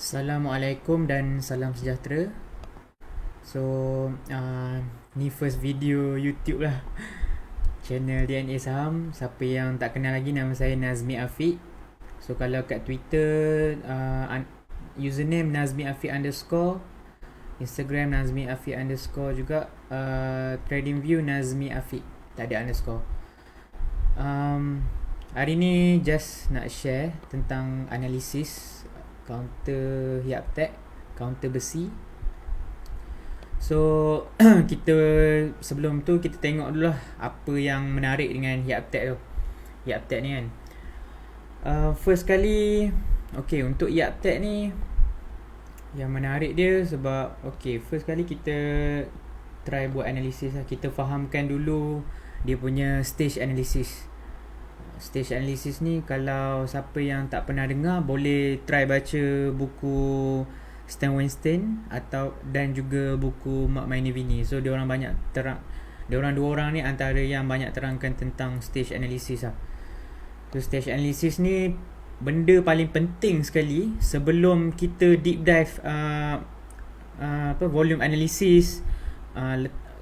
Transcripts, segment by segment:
Assalamualaikum dan salam sejahtera. So, ni first video YouTube lah, channel DNA Saham. Siapa yang tak kenal lagi, nama saya Nazmi Afiq. So, kalau kat Twitter, username Nazmi Afiq _ Instagram Nazmi Afiq _ juga. TradingView Nazmi Afiq, tak ada underscore. Hari ni just nak share tentang analisis counter Yaptek, counter besi. So kita sebelum tu kita tengok dulu lah apa yang menarik dengan Yaptek tu. Yaptek ni kan, first kali, okay, untuk Yaptek ni yang menarik dia sebab, okay, first kali kita try buat analisis lah. Kita fahamkan dulu dia punya stage analysis. Stage analysis ni, kalau siapa yang tak pernah dengar, boleh try baca buku Stan Weinstein dan juga buku Mark Minervini. So diorang dua orang ni antara yang banyak terangkan tentang stage analysis lah. So stage analysis ni benda paling penting sekali sebelum kita deep dive volume analysis,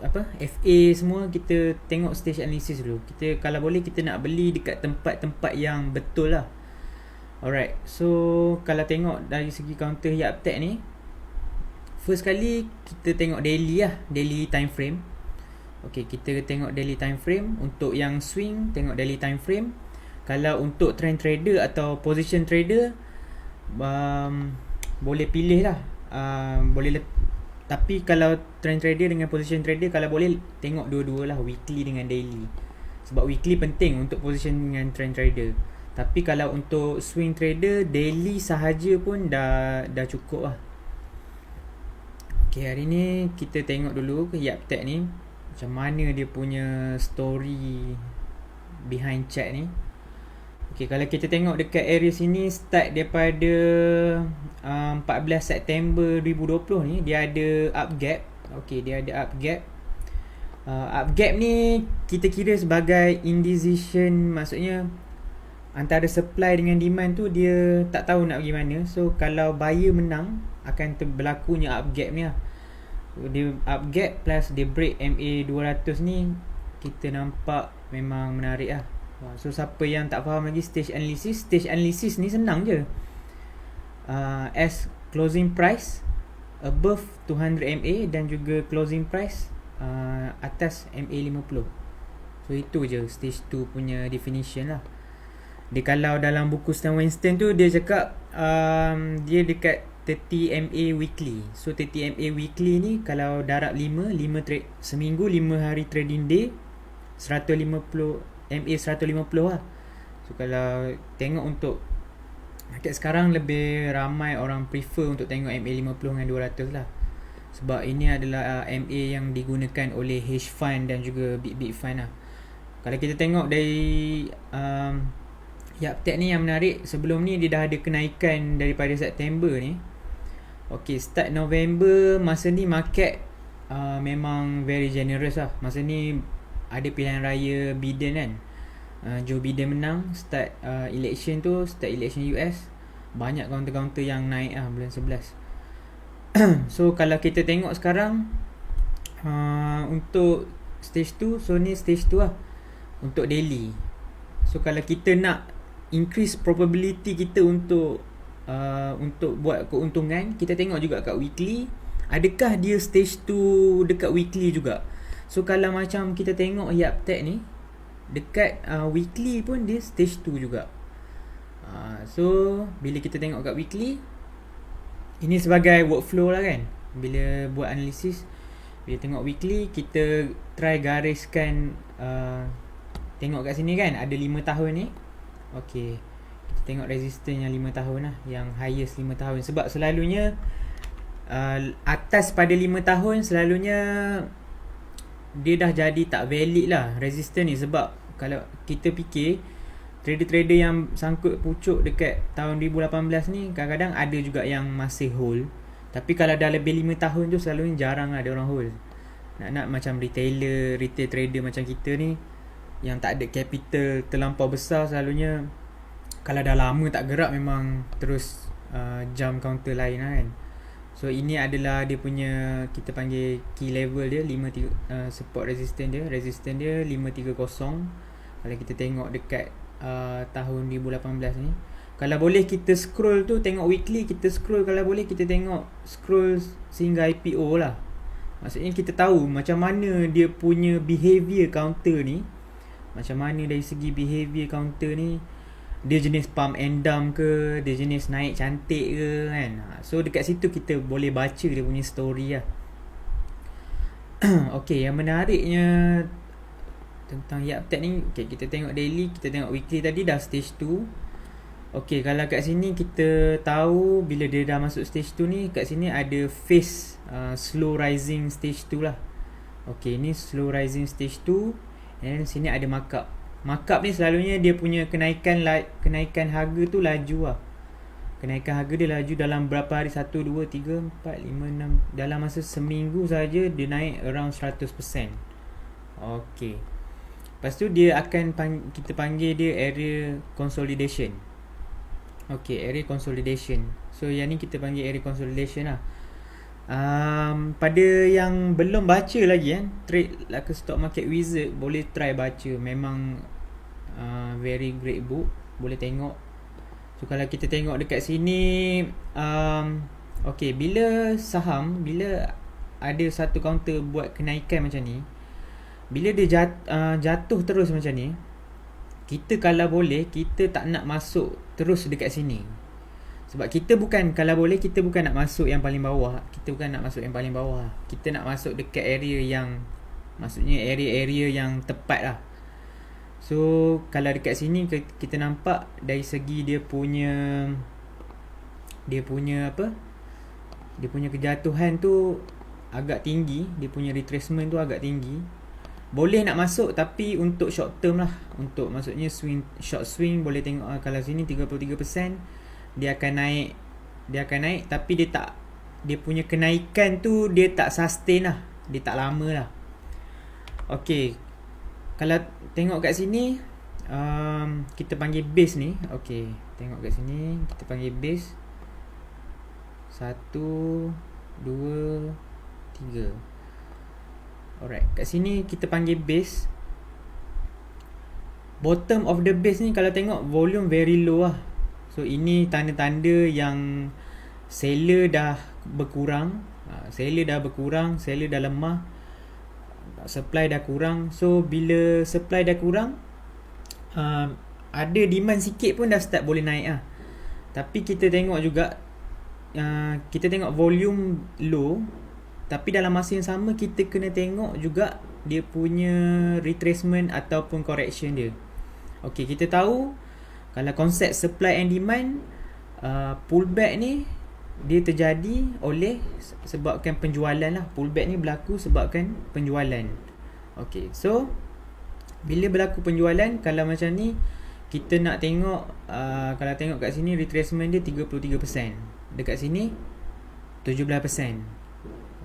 FA semua. Kita tengok stage analysis dulu. Kita kalau boleh kita nak beli dekat tempat-tempat yang betul lah. Alright, so kalau tengok dari segi counter Yaptek ni, first kali kita tengok daily lah, daily time frame. Okay, kita tengok daily time frame. Untuk yang swing, tengok daily time frame. Kalau untuk trend trader atau position trader, boleh pilih lah, tapi kalau trend trader dengan position trader, kalau boleh tengok dua-dua lah, weekly dengan daily. Sebab weekly penting untuk position dengan trend trader. Tapi kalau untuk swing trader, daily sahaja pun dah cukup lah. Okay, hari ni kita tengok dulu ke Yaptek ni, macam mana dia punya story behind chart ni. Okay, kalau kita tengok dekat area sini, start daripada 14 September 2020 ni, dia ada up gap. Okay, dia ada up gap. Up gap ni kita kira sebagai indecision, maksudnya antara supply dengan demand tu dia tak tahu nak pergi mana. So kalau buyer menang, akan berlakunya up gap ni lah. So, dia up gap plus dia break MA 200 ni, kita nampak memang menarik lah. So siapa yang tak faham lagi stage analysis ni senang je. As closing price above 200 MA dan juga closing price atas MA 50. So itu je stage 2 punya definition lah. Dia kalau dalam buku Stan Weinstein tu, dia cakap dia dekat 30 MA weekly. So 30 MA weekly ni, kalau darab 5 seminggu 5 hari trading day, 150 MA 150 lah. So kalau tengok untuk market sekarang, lebih ramai orang prefer untuk tengok MA 50 dengan 200 lah. Sebab ini adalah MA yang digunakan oleh hedge fund dan juga big fund lah. Kalau kita tengok dari Yaptek ni, yang menarik, sebelum ni dia dah ada kenaikan daripada September ni. Okay, start November, masa ni market memang very generous lah. Masa ni ada pilihan raya Biden kan, Joe Biden menang. Start election US, banyak counter-counter yang naik lah bulan 11. So kalau kita tengok sekarang, untuk stage 2, so ni stage 2 lah untuk daily. So kalau kita nak increase probability kita untuk buat keuntungan, kita tengok juga kat weekly, adakah dia stage 2 dekat weekly juga. So kalau macam kita tengok Yaptek ni, dekat weekly pun dia stage 2 juga. So bila kita tengok kat weekly, ini sebagai workflow lah kan. Bila buat analisis, bila tengok weekly, kita try gariskan, tengok kat sini kan, ada 5 tahun ni. Okay, kita tengok resistance yang 5 tahun lah, yang highest 5 tahun. Sebab selalunya atas pada 5 tahun, selalunya dia dah jadi tak valid lah resistance ni. Sebab kalau kita fikir, trader-trader yang sangkut pucuk dekat tahun 2018 ni, kadang-kadang ada juga yang masih hold. Tapi kalau dah lebih 5 tahun tu, selalunya jarang ada orang hold. Nak macam retail trader macam kita ni, yang tak ada capital terlampau besar, selalunya kalau dah lama tak gerak, memang terus jump counter lain lah kan. So ini adalah dia punya, kita panggil key level dia, 53 support resistance dia 530. Kalau kita tengok dekat tahun 2018 ni, kalau boleh kita scroll tu, tengok weekly, kita scroll, kalau boleh kita tengok scroll sehingga IPO lah. Maksudnya kita tahu macam mana dia punya behavior counter ni, macam mana dari segi behavior counter ni, dia jenis pump and dump ke, dia jenis naik cantik ke kan. So dekat situ kita boleh baca dia punya story lah. Okay, yang menariknya tentang YapTech ni, okay, kita tengok daily, kita tengok weekly tadi dah stage 2. Okay, kalau kat sini kita tahu bila dia dah masuk stage 2 ni, kat sini ada phase slow rising stage 2 lah. Okay, ni slow rising stage 2, and sini ada markup. Markup ni selalunya dia punya kenaikan harga tu laju lah. Kenaikan harga dia laju dalam berapa hari, 1, 2, 3, 4, 5, 6, dalam masa seminggu saja dia naik around 100%. Okay, lepas tu dia akan kita panggil dia area consolidation. Okay, area consolidation. So yang ni kita panggil area consolidation lah. Pada yang belum baca lagi kan, Trade Like a Stock Market Wizard, boleh try baca. Memang very great book, boleh tengok. So kalau kita tengok dekat sini, okay, bila saham, bila ada satu counter buat kenaikan macam ni, bila dia jatuh terus macam ni, kita kalau boleh, kita tak nak masuk terus dekat sini. Sebab kita bukan, kalau boleh, kita bukan nak masuk yang paling bawah. Kita bukan nak masuk yang paling bawah. Kita nak masuk dekat area yang, maksudnya area-area yang tepat lah. So kalau dekat sini kita nampak dari segi dia punya apa, dia punya kejatuhan tu agak tinggi, dia punya retracement tu agak tinggi. Boleh nak masuk, tapi untuk short term lah, untuk maksudnya short swing boleh tengok kalau sini 33%, dia akan naik, tapi dia punya kenaikan tu dia tak sustain lah, dia tak lama lah. Okay, kalau tengok kat sini, kita panggil base ni. Okay, tengok kat sini, kita panggil base 1, 2, 3. Alright, kat sini kita panggil base. Bottom of the base ni kalau tengok volume very low lah. So ini tanda-tanda yang seller dah berkurang, seller dah lemah, supply dah kurang. So bila supply dah kurang, ada demand sikit pun dah start boleh naik lah. Tapi kita tengok juga, kita tengok volume low, tapi dalam masa yang sama kita kena tengok juga dia punya retracement ataupun correction dia. Okay, kita tahu kalau konsep supply and demand, pullback ni dia terjadi oleh sebabkan penjualan lah. Pullback ni berlaku sebabkan penjualan. Okay, so bila berlaku penjualan, kalau macam ni kita nak tengok, kalau tengok kat sini retracement dia 33%, dekat sini 17%.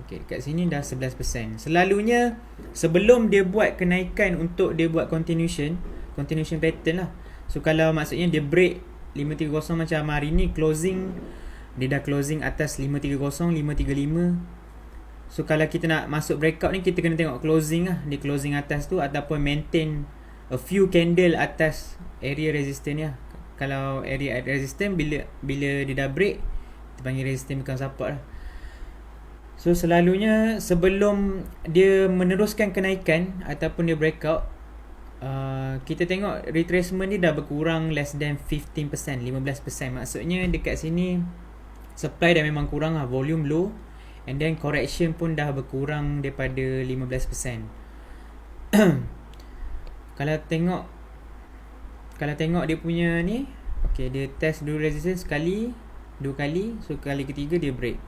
Okay, dekat sini dah 11%. Selalunya sebelum dia buat kenaikan, untuk dia buat continuation pattern lah. So kalau maksudnya dia break 530 macam hari ni closing, dia dah closing atas 530, 535. So kalau kita nak masuk breakout ni, kita kena tengok closing lah, dia closing atas tu ataupun maintain a few candle atas area resistance lah. Kalau area resistance, bila dia dah break, kita panggil resistance bukan support lah. So selalunya sebelum dia meneruskan kenaikan ataupun dia breakout, kita tengok retracement dia dah berkurang less than 15%, 15%. Maksudnya dekat sini supply dah memang kurang lah, volume low, and then correction pun dah berkurang daripada 15%. Kalau tengok dia punya ni, okay, dia test dulu resistance sekali, 2 kali, so kali ketiga dia break.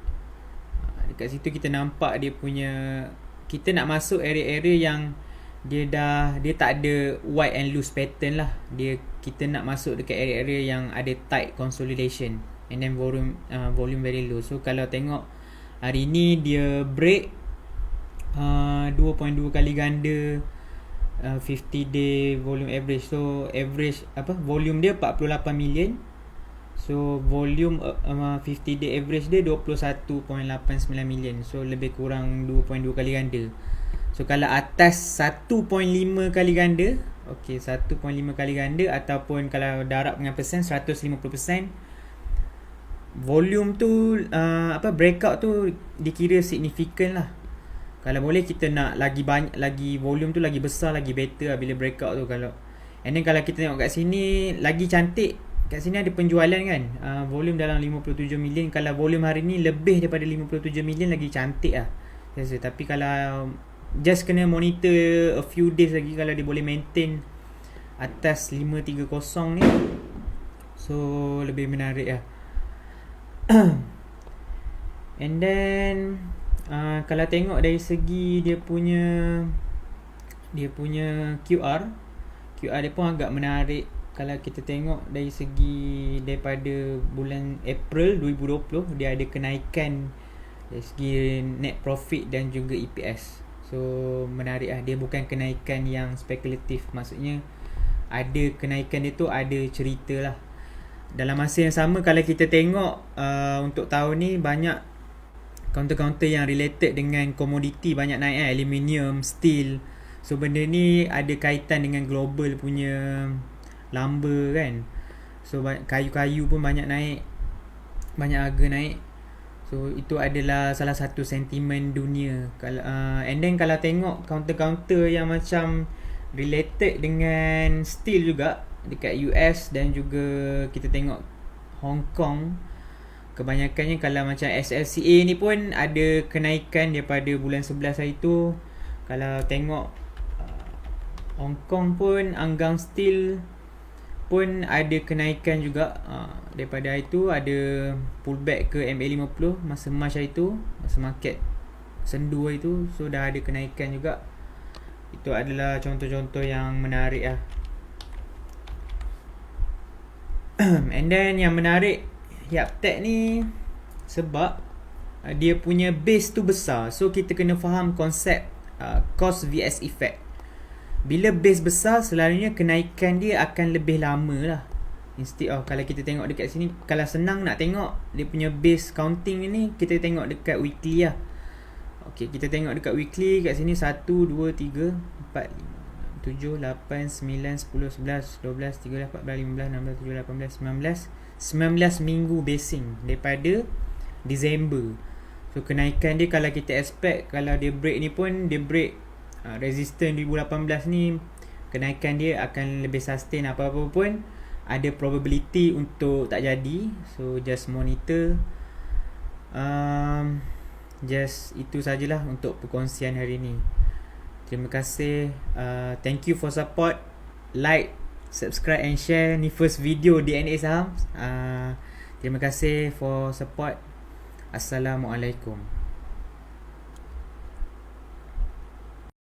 Dekat situ kita nampak dia punya, kita nak masuk area-area yang dia tak ada wide and loose pattern lah. Kita nak masuk dekat area-area yang ada tight consolidation, and then volume very low. So kalau tengok hari ni dia break 2.2 kali ganda 50 day volume average. So average volume dia 48 million. So volume 50 day average dia 21.89 million. So lebih kurang 2.2 kali ganda. So kalau atas 1.5 kali ganda, okey, 1.5 kali ganda, ataupun kalau darab dengan persen 150%, volume tu breakout tu dikira signifikan lah. Kalau boleh kita nak lagi banyak, lagi volume tu lagi besar, lagi better lah bila breakout tu. Kalau and then kalau kita tengok kat sini lagi cantik, kat sini ada penjualan kan, volume dalam 57 million. Kalau volume hari ni lebih daripada 57 million lagi cantik lah rasa. Tapi kalau just kena monitor a few days lagi, kalau dia boleh maintain atas 530 ni, so lebih menarik lah. And then kalau tengok dari segi dia punya QR dia pun agak menarik. Kalau kita tengok dari segi daripada bulan April 2020, dia ada kenaikan dari segi net profit dan juga EPS. So menarik lah. Dia bukan kenaikan yang spekulatif, maksudnya ada kenaikan dia tu ada cerita lah. Dalam masa yang sama, kalau kita tengok untuk tahun ni banyak counter-counter yang related dengan komoditi banyak naik aluminium, steel. So benda ni ada kaitan dengan global punya lumber kan. So kayu-kayu pun banyak naik, banyak harga naik. So itu adalah salah satu sentimen dunia. Kalau and then kalau tengok counter-counter yang macam related dengan steel juga dekat US dan juga kita tengok Hong Kong, kebanyakannya kalau macam SLCA ni pun ada kenaikan daripada bulan 11 hari tu. Kalau tengok Hong Kong pun Anggang Steel pun ada kenaikan juga. Daripada hari tu ada pullback ke MA50 masa March hari tu, masa market sendu hari tu. So dah ada kenaikan juga. Itu adalah contoh-contoh yang menarik lah. And then yang menarik Yaptech ni sebab dia punya base tu besar. So kita kena faham konsep cost vs effect. Bila base besar, selalunya kenaikan dia akan lebih lama lah. Instead of kalau kita tengok dekat sini, kalau senang nak tengok dia punya base counting ni, kita tengok dekat weekly lah. Okay, kita tengok dekat weekly. Kat sini 1, 2, 3, 4, 5, 7, 8, 9, 10, 11, 12, 13, 14, 15, 16, 17, 18, 19 minggu basing daripada Disember. So kenaikan dia kalau kita expect, kalau dia break ni pun dia break resistance 2018 ni, kenaikan dia akan lebih sustain. Apa-apa pun ada probability untuk tak jadi. So just monitor. Just itu sajalah untuk perkongsian hari ni. Terima kasih. Thank you for support. Like, subscribe and share. Ni first video DNA Saham. Terima kasih for support. Assalamualaikum.